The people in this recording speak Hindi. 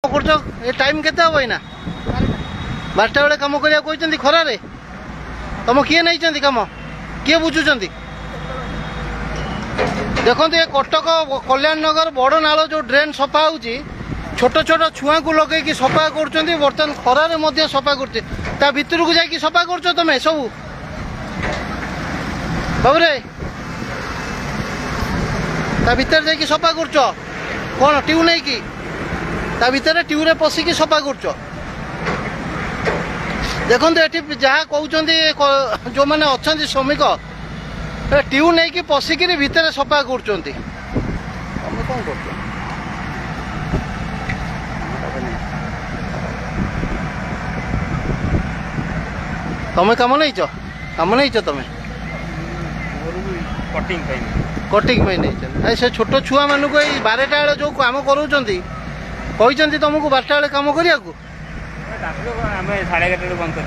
टाइम केते हम ना 12टा बेले कम करिया कहते खरारे तुम किए नहीं कम किए बुझुंट देखो ये कटक कल्याण नगर बड़ नाल जो ड्रेन सफा हो छोट छोट छुआ को लगे सफा कर बर्तमान खरारे सफा कर भितर को जाकि सफा कर तुम सब बाबूरे भितर जाकि सफा कर कौन ट्यू नहीं कि भितर ट्यूरे पशिकी सफा कर देखो ये जहाँ कहते जो मैंने अच्छा श्रमिक ट्यू नहीं कि पशिकी भितर सफा कर कौन कर तमें कम नहीं तुम कटिंग नहीं से छोट छुआ मान को 12टा बेले जो कम कर तुमको 12टा बेले कम करने 11:30 बंद कर